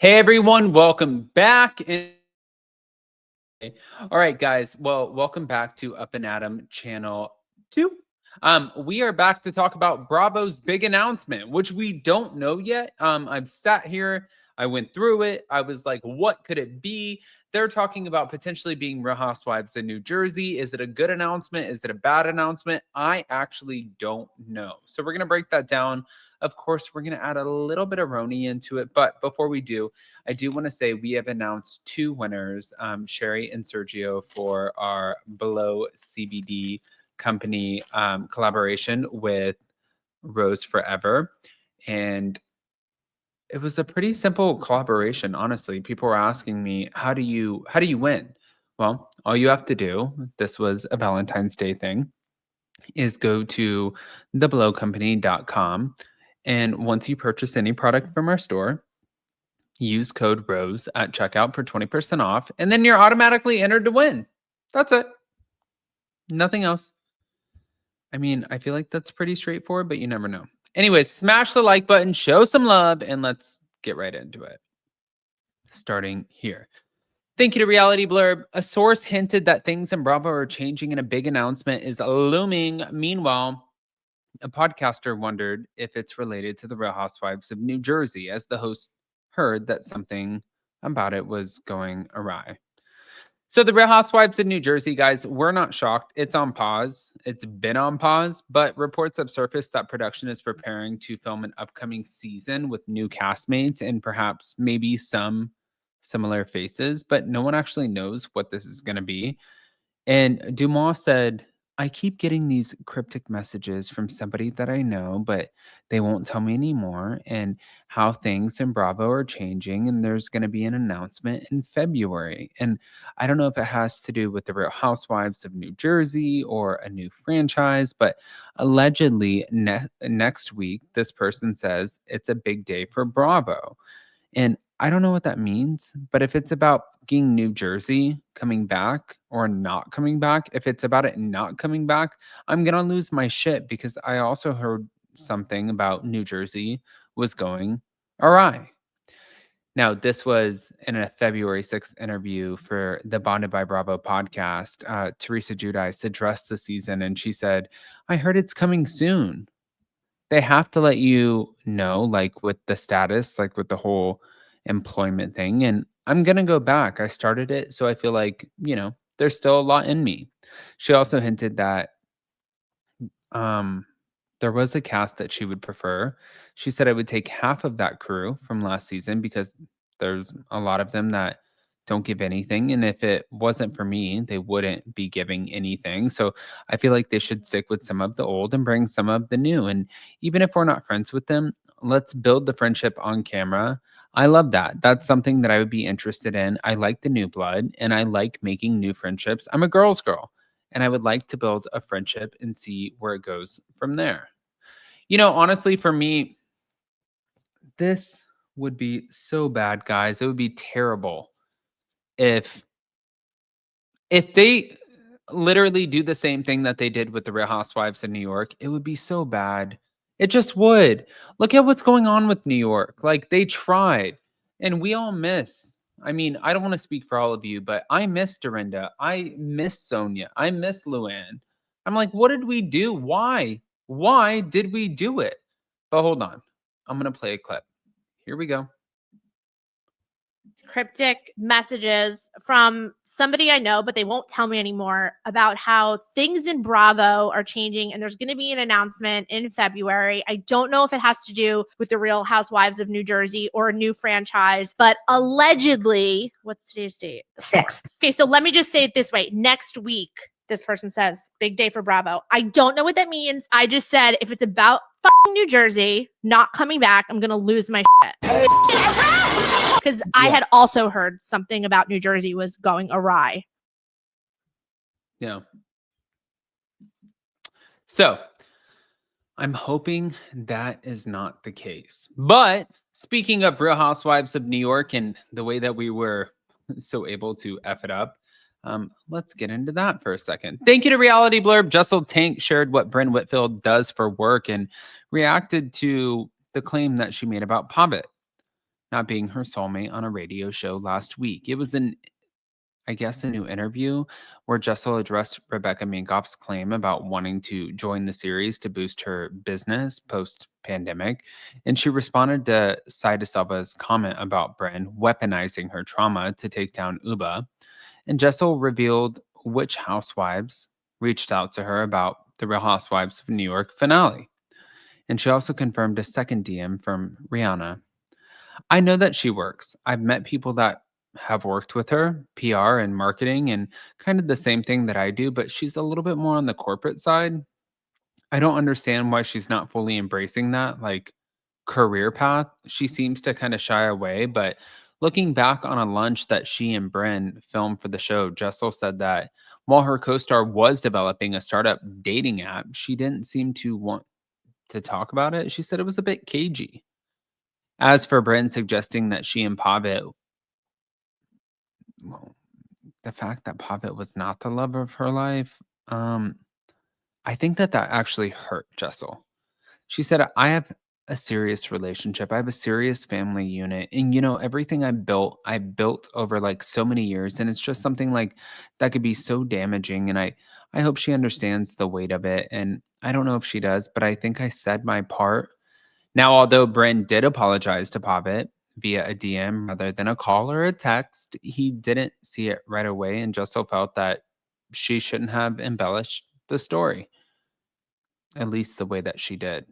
Hey everyone, welcome back. All right, guys. Well, welcome back to Up and Adam Channel 2. We are back to talk about Bravo's big announcement, which we don't know yet. I've sat here, I went through it. I was like, what could it be? They're talking about potentially being Real Housewives in New Jersey. Is it a good announcement? Is it a bad announcement? I actually don't know. So we're going to break that down. Of course, we're going to add a little bit of RHONJ into it. But before we do, I do want to say we have announced two winners, Sherry and Sergio, for our Below CBD company collaboration with Rose Forever. And it was a pretty simple collaboration, honestly. People were asking me, how do you win? Well, all you have to do, this was a Valentine's Day thing, is go to theblowcompany.com. And once you purchase any product from our store, use code ROSE at checkout for 20% off, and then you're automatically entered to win. That's it. Nothing else. I mean, I feel like that's pretty straightforward, but you never know. Anyways, smash the like button, show some love, and let's get right into it. Starting here. Thank you to Reality Blurb. A source hinted that things in Bravo are changing and a big announcement is looming. Meanwhile, a podcaster wondered if it's related to the Real Housewives of New Jersey, as the host heard that something about it was going awry. So the Real Housewives of New Jersey, guys, we're not shocked. It's on pause. It's been on pause, but reports have surfaced that production is preparing to film an upcoming season with new castmates and perhaps maybe some similar faces, but no one actually knows what this is going to be. And Dumas said, I keep getting these cryptic messages from somebody that I know, but they won't tell me anymore, and how things in Bravo are changing. And there's going to be an announcement in February. And I don't know if it has to do with the Real Housewives of New Jersey or a new franchise, but allegedly next week, this person says it's a big day for Bravo. And I don't know what that means, but if it's about fucking New Jersey coming back or not coming back, if it's about it not coming back, I'm going to lose my shit, because I also heard something about New Jersey was going awry. Now, this was in a February 6th interview for the Bonded by Bravo podcast. Teresa Giudice addressed the season and she said, I heard it's coming soon. They have to let you know, like with the status, like with the whole employment thing. And I'm going to go back. I started it. So I feel like, there's still a lot in me. She also hinted that there was a cast that she would prefer. She said I would take half of that crew from last season, because there's a lot of them that don't give anything. And if it wasn't for me, they wouldn't be giving anything. So I feel like they should stick with some of the old and bring some of the new. And even if we're not friends with them, let's build the friendship on camera. I love that. That's something that I would be interested in. I like the new blood and I like making new friendships. I'm a girl's girl and I would like to build a friendship and see where it goes from there. Honestly, for me, this would be so bad, guys. It would be terrible if they literally do the same thing that they did with the Real Housewives in New York. It would be so bad. It just would. Look at what's going on with New York. Like, they tried, and we all miss. I mean, I don't want to speak for all of you, but I miss Dorinda. I miss Sonia. I miss Luann. I'm like, what did we do? Why? Why did we do it? But hold on. I'm going to play a clip. Here we go. Cryptic messages from somebody I know, but they won't tell me anymore, about how things in Bravo are changing and there's going to be an announcement in February. I don't know if it has to do with the Real Housewives of New Jersey or a new franchise, but allegedly, what's today's date? 6th. Okay, so let me just say it this way. Next week, this person says, big day for Bravo. I don't know what that means. I just said, if it's about fucking New Jersey not coming back, I'm going to lose my shit. Because I had also heard something about New Jersey was going awry. Yeah. So I'm hoping that is not the case. But speaking of Real Housewives of New York and the way that we were so able to F it up, let's get into that for a second. Thank you to Reality Blurb. Jessel Tank shared what Bryn Whitfield does for work and reacted to the claim that she made about Pavitt. not being her soulmate on a radio show last week. It was I guess, a new interview where Jessel addressed Rebecca Minkoff's claim about wanting to join the series to boost her business post pandemic. And she responded to Saida Selva's comment about Brynn weaponizing her trauma to take down Uba. And Jessel revealed which housewives reached out to her about the Real Housewives of New York finale. And she also confirmed a second DM from Rihanna. I know that she works. I've met people that have worked with her, PR and marketing, and kind of the same thing that I do, but she's a little bit more on the corporate side. I don't understand why she's not fully embracing that like career path. She seems to kind of shy away, but looking back on a lunch that she and Brynn filmed for the show, Jessel said that while her co-star was developing a startup dating app, she didn't seem to want to talk about it. She said it was a bit cagey. As for Brynn suggesting that she and Pavitt, well, the fact that Pavitt was not the love of her life, um, I think that that actually hurt Jessel. She said, I have a serious relationship. I have a serious family unit. And, everything I built over like so many years. And it's just something like that could be so damaging. And I hope she understands the weight of it. And I don't know if she does, but I think I said my part. Now, although Brent did apologize to Pavitt via a DM rather than a call or a text, he didn't see it right away and just so felt that she shouldn't have embellished the story, at least the way that she did.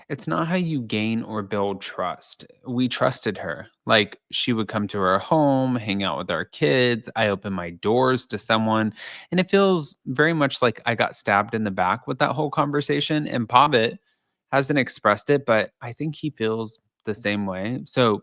It's not how you gain or build trust. We trusted her. Like she would come to our home, hang out with our kids. I opened my doors to someone. And it feels very much like I got stabbed in the back with that whole conversation. And Pavitt hasn't expressed it, but I think he feels the same way. So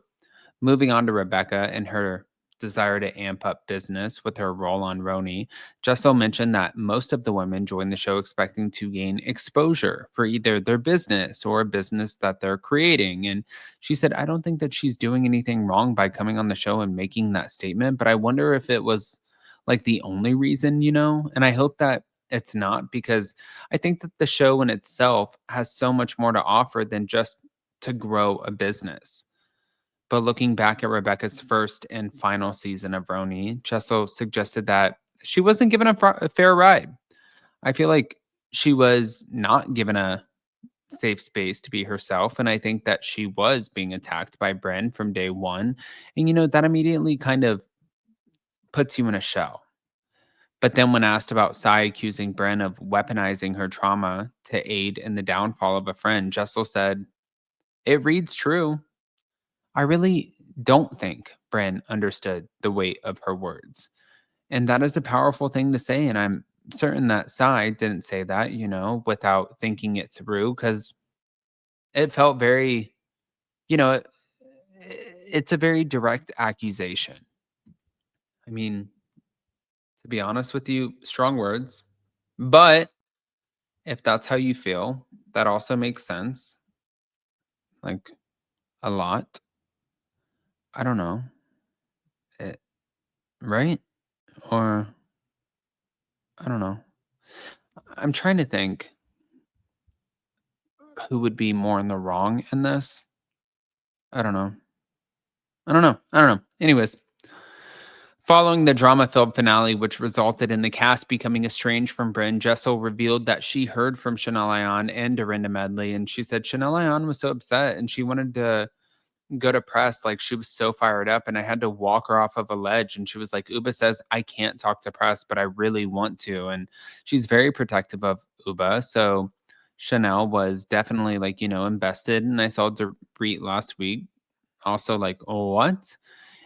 moving on to Rebecca and her desire to amp up business with her role on RHONJ, Jessel mentioned that most of the women joined the show expecting to gain exposure for either their business or a business that they're creating. And she said, I don't think that she's doing anything wrong by coming on the show and making that statement, but I wonder if it was like the only reason, And I hope that it's not, because I think that the show in itself has so much more to offer than just to grow a business. But looking back at Rebecca's first and final season of RHONJ, Chesso suggested that she wasn't given a fair ride. I feel like she was not given a safe space to be herself. And I think that she was being attacked by Bren from day one. And, that immediately kind of puts you in a shell. But then when asked about Sai accusing Bren of weaponizing her trauma to aid in the downfall of a friend, Jessel said, it reads true. I really don't think Bren understood the weight of her words. And that is a powerful thing to say. And I'm certain that Sai didn't say that, without thinking it through, because it felt very, you know, it, it's a very direct accusation. I mean, to be honest with you, strong words. But if that's how you feel, that also makes sense. Like a lot. I don't know. It, right? Or I don't know. I'm trying to think who would be more in the wrong in this. I don't know. I don't know. Anyways, following the drama-filled finale, which resulted in the cast becoming estranged from Brynn, Jessel revealed that she heard from Chanel Ayan and Dorinda Medley, and she said Chanel Ayan was so upset and she wanted to go to press. Like she was so fired up, and I had to walk her off of a ledge. And she was like, Uba says I can't talk to press, but I really want to. And she's very protective of Uba. So Chanel was definitely like, invested. And I saw Dorit last week also like, oh, what?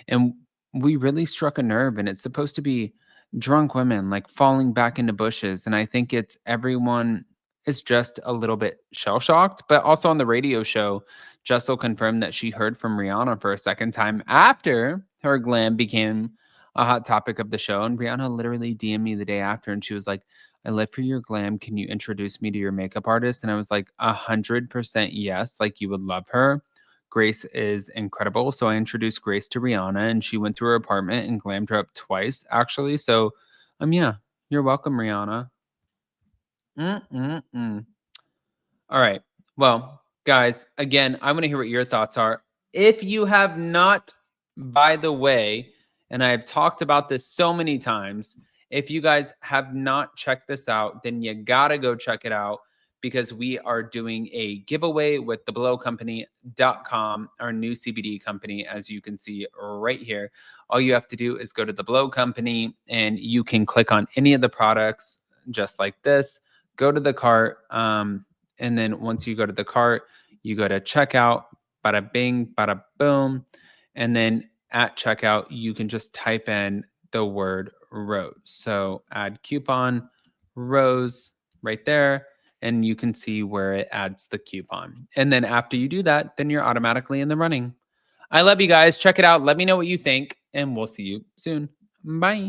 And we really struck a nerve, and it's supposed to be drunk women like falling back into bushes. And I think it's everyone is just a little bit shell shocked. But also on the radio show, Jessel confirmed that she heard from Rihanna for a second time after her glam became a hot topic of the show. And Rihanna literally DM'd me the day after, and she was like, I live for your glam. Can you introduce me to your makeup artist? And I was like, 100% yes. Like you would love her. Grace is incredible. So I introduced Grace to Rihanna, and she went to her apartment and glammed her up twice, actually. So, yeah, you're welcome, Rihanna. Mm-mm-mm. All right. Well, guys, again, I want to hear what your thoughts are. If you have not, by the way, and I have talked about this so many times, if you guys have not checked this out, then you gotta go check it out because we are doing a giveaway with theblowcompany.com, our new CBD company, as you can see right here. All you have to do is go to the Blow Company and you can click on any of the products just like this. Go to the cart. And then once you go to the cart, you go to checkout, bada bing, bada boom. And then at checkout, you can just type in the word rose. So add coupon rose right there. And you can see where it adds the coupon. And then after you do that, then you're automatically in the running. I love you guys. Check it out. Let me know what you think, and we'll see you soon. Bye.